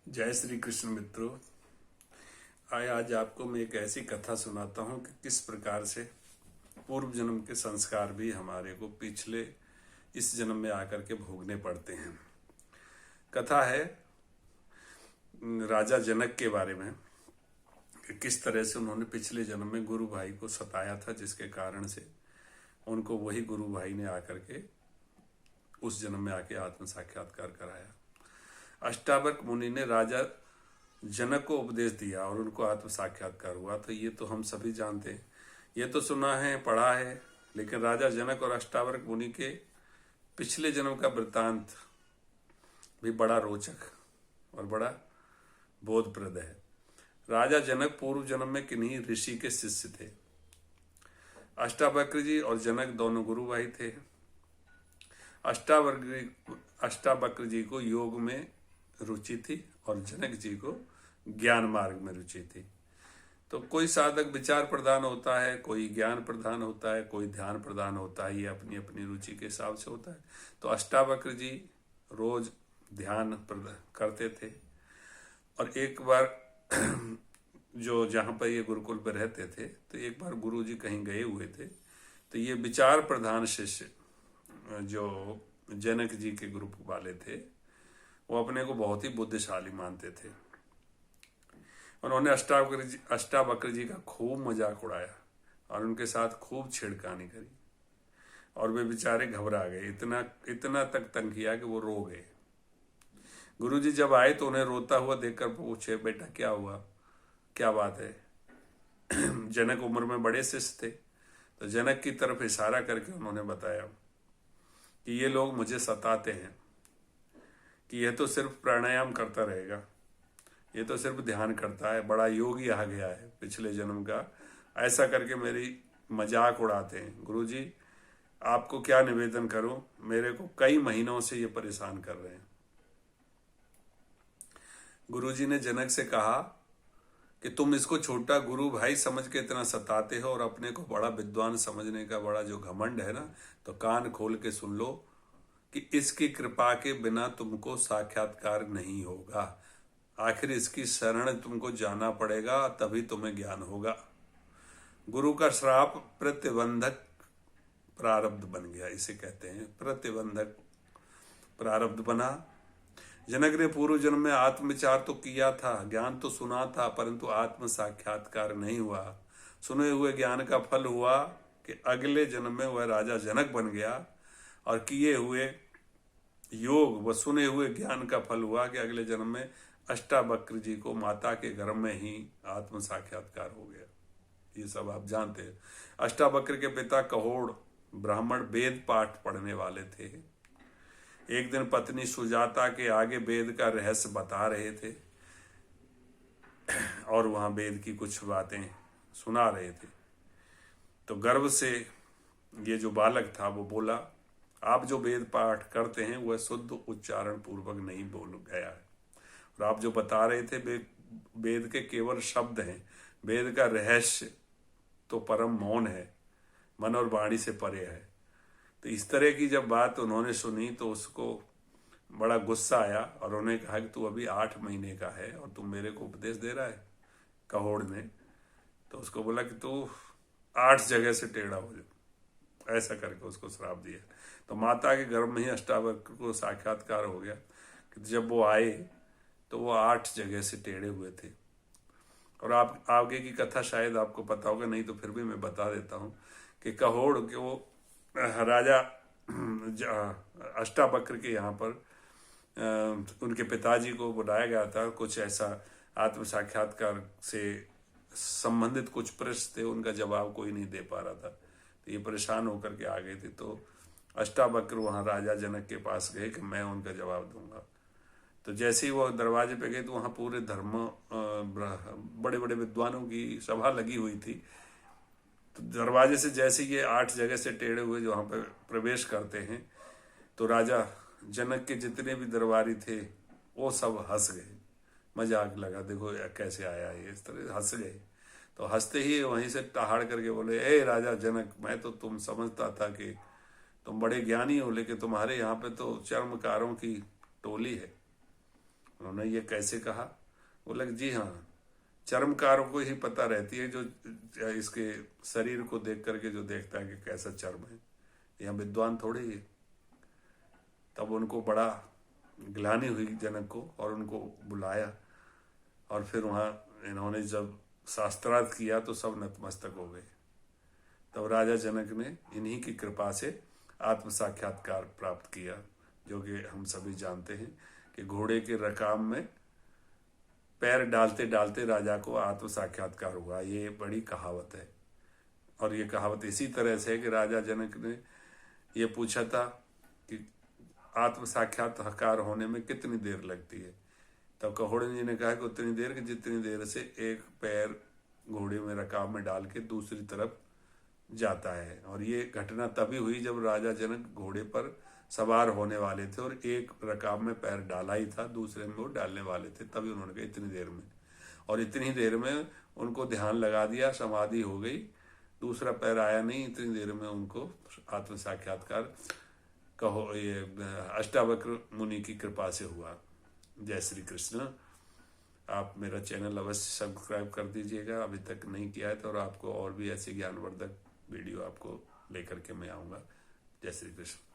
जय श्री कृष्ण मित्रों। आज आपको मैं एक ऐसी कथा सुनाता हूँ कि किस प्रकार से पूर्व जन्म के संस्कार भी हमारे को पिछले इस जन्म में आकर के भोगने पड़ते हैं। कथा है राजा जनक के बारे में कि किस तरह से उन्होंने पिछले जन्म में गुरु भाई को सताया था, जिसके कारण से उनको वही गुरु भाई ने आकर के उस जन्म में आके आत्म साक्षात्कार कराया। अष्टावक्र मुनि ने राजा जनक को उपदेश दिया और उनको आत्म साक्षात्कार हुआ। तो ये तो हम सभी जानते हैं, ये तो सुना है, पढ़ा है। लेकिन राजा जनक और अष्टावक्र मुनि के पिछले जन्म का वृत्तांत भी बड़ा रोचक और बड़ा बोधप्रद है। राजा जनक पूर्व जन्म में किन्हीं ऋषि के शिष्य थे। अष्टावक्र जी और जनक दोनों गुरु भाई थे। अष्टावक्र जी को योग में रुचि थी और जनक जी को ज्ञान मार्ग में रुचि थी। तो कोई साधक विचार प्रधान होता है, कोई ज्ञान प्रधान होता है, कोई ध्यान प्रधान होता है। ये अपनी अपनी रुचि के हिसाब से होता है। तो अष्टावक्र जी रोज ध्यान करते थे और एक बार जो जहाँ पर ये गुरुकुल पर रहते थे, तो एक बार गुरु जी कहीं गए हुए थे। तो ये विचार प्रधान शिष्य जो जनक जी के ग्रुप वाले थे, वो अपने को बहुत ही बुद्धिशाली मानते थे। उन्होंने अष्टावक्र जी का खूब मजाक उड़ाया और उनके साथ खूब छेड़खानी करी और वे बेचारे घबरा गए। इतना तक तंग किया कि वो रो गए। गुरु जी जब आए तो उन्हें रोता हुआ देखकर पूछे, बेटा क्या हुआ, क्या बात है? जनक उम्र में बड़े शिष्य थे। तो जनक की तरफ इशारा करके उन्होंने बताया कि ये लोग मुझे सताते हैं कि यह तो सिर्फ प्राणायाम करता रहेगा, ये तो सिर्फ ध्यान करता है, बड़ा योगी आ गया है पिछले जन्म का, ऐसा करके मेरी मजाक उड़ाते हैं। गुरुजी आपको क्या निवेदन करूं, मेरे को कई महीनों से ये परेशान कर रहे हैं। गुरुजी ने जनक से कहा कि तुम इसको छोटा गुरु भाई समझ के इतना सताते हो और अपने को बड़ा विद्वान समझने का बड़ा जो घमंड है ना, तो कान खोल के सुन लो कि इसकी कृपा के बिना तुमको साक्षात्कार नहीं होगा। आखिर इसकी शरण तुमको जाना पड़ेगा, तभी तुम्हें ज्ञान होगा। गुरु का श्राप प्रतिबंधक प्रारब्ध बन गया, इसे कहते हैं प्रतिबंधक प्रारब्ध बना। जनक ने पूर्व जन्म में आत्मविचार तो किया था, ज्ञान तो सुना था, परंतु आत्म साक्षात्कार नहीं हुआ। सुने हुए ज्ञान का फल हुआ कि अगले जन्म में वह राजा जनक बन गया और किए हुए योग व सुने हुए ज्ञान का फल हुआ कि अगले जन्म में अष्टावक्र जी को माता के गर्भ में ही आत्म साक्षात्कार हो गया। ये सब आप जानते हैं। अष्टावक्र के पिता कहोड़ ब्राह्मण वेद पाठ पढ़ने वाले थे। एक दिन पत्नी सुजाता के आगे वेद का रहस्य बता रहे थे और वहां वेद की कुछ बातें सुना रहे थे। तो गर्व से ये जो बालक था वो बोला, आप जो वेद पाठ करते हैं वह शुद्ध उच्चारण पूर्वक नहीं बोल गया है, और आप जो बता रहे थे वेद के केवल शब्द हैं, वेद का रहस्य तो परम मौन है, मन और वाणी से परे है। तो इस तरह की जब बात उन्होंने सुनी तो उसको बड़ा गुस्सा आया और उन्होंने कहा कि तू अभी 8 महीने का है और तुम मेरे को उपदेश दे रहा है। कहोड़ ने तो उसको बोला कि तू 8 जगह से टेढ़ा हो जा, ऐसा करके उसको श्राप दिया। तो माता के गर्भ में ही अष्टावक्र को साक्षात्कार हो गया कि जब वो आए तो वो 8 जगह से टेढ़े हुए थे। और आप आगे की कथा शायद आपको पता होगा, नहीं तो फिर भी मैं बता देता हूँ कि कहोड़ के वो राजा अष्टावक्र के यहाँ पर उनके पिताजी को बुलाया गया था। कुछ ऐसा आत्म साक्षात्कार से संबंधित कुछ प्रश्न थे, उनका जवाब कोई नहीं दे पा रहा था। तो ये परेशान होकर के आ गए थे। तो अष्टावक्र वहाँ राजा जनक के पास गए कि मैं उनका जवाब दूंगा। तो जैसे ही वो दरवाजे पे गए तो वहाँ पूरे बड़े बड़े विद्वानों की सभा लगी हुई थी। तो दरवाजे से जैसे ये 8 जगह से टेढ़े हुए जो वहाँ पे प्रवेश करते हैं, तो राजा जनक के जितने भी दरबारी थे वो सब हंस गए, मजाक लगा, देखो कैसे आया ये, इस तरह हंस गए। तो हंसते ही वहीं से टहाड़ करके बोले, ए राजा जनक, मैं तो तुम समझता था कि तुम बड़े ज्ञानी हो, लेकिन तुम्हारे यहाँ पे तो चर्मकारों की टोली है। उन्होंने ये कैसे कहा? बोला जी हाँ, चर्मकारों को ही पता रहती है, जो इसके शरीर को देख करके जो देखता है कि कैसा चर्म है, यह विद्वान थोड़े ही है। तब उनको बड़ा ग्लानि हुई जनक को, और उनको बुलाया, और फिर वहाँ इन्होंने जब शास्त्रार्थ किया तो सब नतमस्तक हो गए। तब राजा जनक ने इन्हीं की कृपा से आत्म साक्षात्कार प्राप्त किया, जो कि हम सभी जानते हैं कि घोड़े के रकाम में पैर डालते डालते राजा को आत्म साक्षात्कार हुआ। ये बड़ी कहावत है, और ये कहावत इसी तरह से है कि राजा जनक ने ये पूछा था कि आत्म साक्षात्कार होने में कितनी देर लगती है। तब कहोड़न जी ने कहा कि उतनी देर कि जितनी देर से एक पैर घोड़े में रकाब में डाल के दूसरी तरफ जाता है। और ये घटना तभी हुई जब राजा जनक घोड़े पर सवार होने वाले थे और एक रकाब में पैर डाला ही था, दूसरे में वो डालने वाले थे, तभी उन्होंने कहा इतनी देर में। और इतनी देर में उनको ध्यान लगा दिया, समाधि हो गई, दूसरा पैर आया नहीं, इतनी देर में उनको आत्म साक्षात्कार कहो ये अष्टावक्र मुनि की कृपा से हुआ। जय श्री कृष्ण। आप मेरा चैनल अवश्य सब्सक्राइब कर दीजिएगा, अभी तक नहीं किया है तो, और आपको और भी ऐसे ज्ञानवर्धक वीडियो आपको लेकर के मैं आऊँगा। जय श्री कृष्ण।